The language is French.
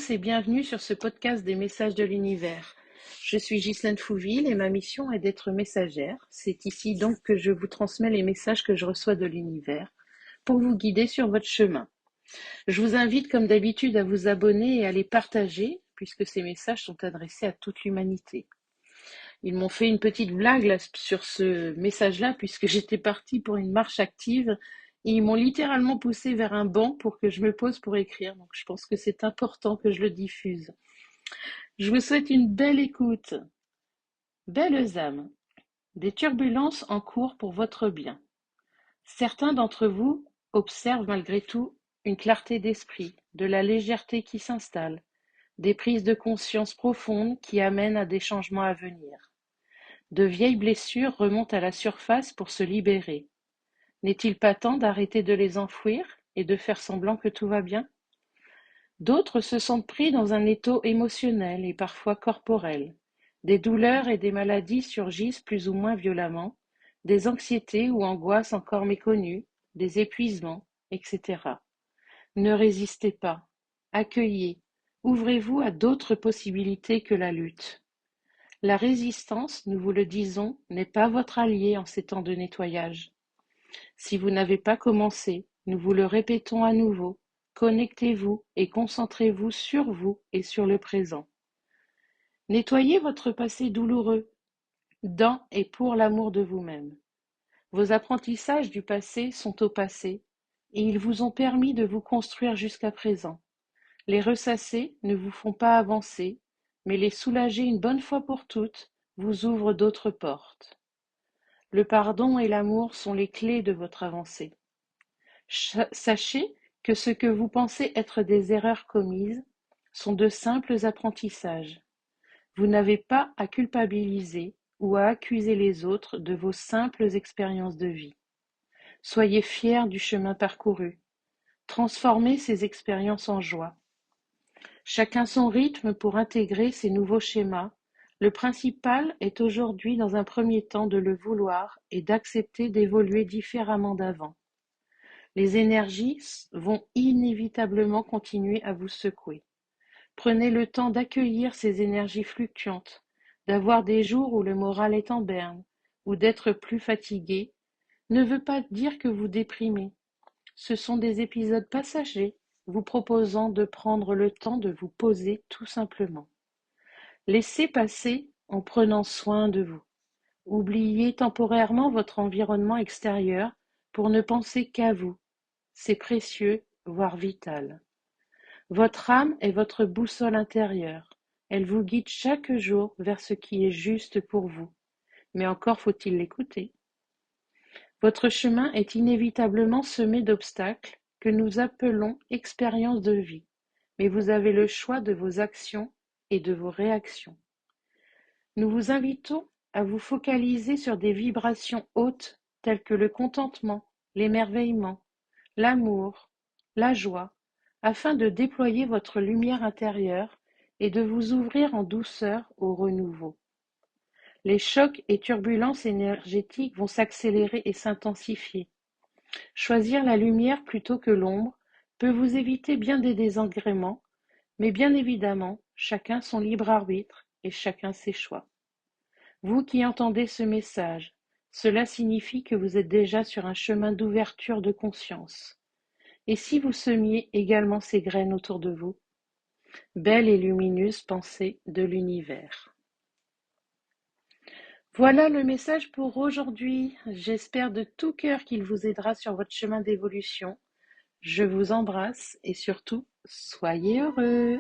tous et bienvenue sur ce podcast des messages de l'univers. Je suis Ghislaine Fouville et ma mission est d'être messagère. C'est ici donc que je vous transmets les messages que je reçois de l'univers pour vous guider sur votre chemin. Je vous invite comme d'habitude à vous abonner et à les partager puisque ces messages sont adressés à toute l'humanité. Ils m'ont fait une petite blague là, sur ce message-là puisque j'étais partie pour une marche active. Et ils m'ont littéralement poussé vers un banc pour que je me pose pour écrire. Donc je pense que c'est important que je le diffuse. Je vous souhaite une belle écoute. Belles âmes, des turbulences en cours pour votre bien. Certains d'entre vous observent malgré tout une clarté d'esprit, de la légèreté qui s'installe, des prises de conscience profondes qui amènent à des changements à venir. De vieilles blessures remontent à la surface pour se libérer. N'est-il pas temps d'arrêter de les enfouir et de faire semblant que tout va bien? D'autres se sentent pris dans un étau émotionnel et parfois corporel. Des douleurs et des maladies surgissent plus ou moins violemment, des anxiétés ou angoisses encore méconnues, des épuisements, etc. Ne résistez pas, accueillez, ouvrez-vous à d'autres possibilités que la lutte. La résistance, nous vous le disons, n'est pas votre allié en ces temps de nettoyage. Si vous n'avez pas commencé, nous vous le répétons à nouveau, connectez-vous et concentrez-vous sur vous et sur le présent. Nettoyez votre passé douloureux, dans et pour l'amour de vous-même. Vos apprentissages du passé sont au passé, et ils vous ont permis de vous construire jusqu'à présent. Les ressasser ne vous font pas avancer, mais les soulager une bonne fois pour toutes vous ouvrent d'autres portes. Le pardon et l'amour sont les clés de votre avancée. Sachez que ce que vous pensez être des erreurs commises sont de simples apprentissages. Vous n'avez pas à culpabiliser ou à accuser les autres de vos simples expériences de vie. Soyez fiers du chemin parcouru. Transformez ces expériences en joie. Chacun son rythme pour intégrer ces nouveaux schémas. Le principal est aujourd'hui dans un premier temps de le vouloir et d'accepter d'évoluer différemment d'avant. Les énergies vont inévitablement continuer à vous secouer. Prenez le temps d'accueillir ces énergies fluctuantes, d'avoir des jours où le moral est en berne, ou d'être plus fatigué, ne veut pas dire que vous déprimez. Ce sont des épisodes passagers, vous proposant de prendre le temps de vous poser tout simplement. Laissez passer en prenant soin de vous. Oubliez temporairement votre environnement extérieur pour ne penser qu'à vous. C'est précieux, voire vital. Votre âme est votre boussole intérieure. Elle vous guide chaque jour vers ce qui est juste pour vous. Mais encore faut-il l'écouter. Votre chemin est inévitablement semé d'obstacles que nous appelons expériences de vie. Mais vous avez le choix de vos actions et de vos réactions. Nous vous invitons à vous focaliser sur des vibrations hautes telles que le contentement, l'émerveillement, l'amour, la joie, afin de déployer votre lumière intérieure et de vous ouvrir en douceur au renouveau. Les chocs et turbulences énergétiques vont s'accélérer et s'intensifier. Choisir la lumière plutôt que l'ombre peut vous éviter bien des désagréments, mais bien évidemment, chacun son libre arbitre et chacun ses choix. Vous qui entendez ce message, cela signifie que vous êtes déjà sur un chemin d'ouverture de conscience. Et si vous semiez également ces graines autour de vous? Belle et lumineuse pensée de l'univers. Voilà le message pour aujourd'hui. J'espère de tout cœur qu'il vous aidera sur votre chemin d'évolution. Je vous embrasse et surtout, soyez heureux.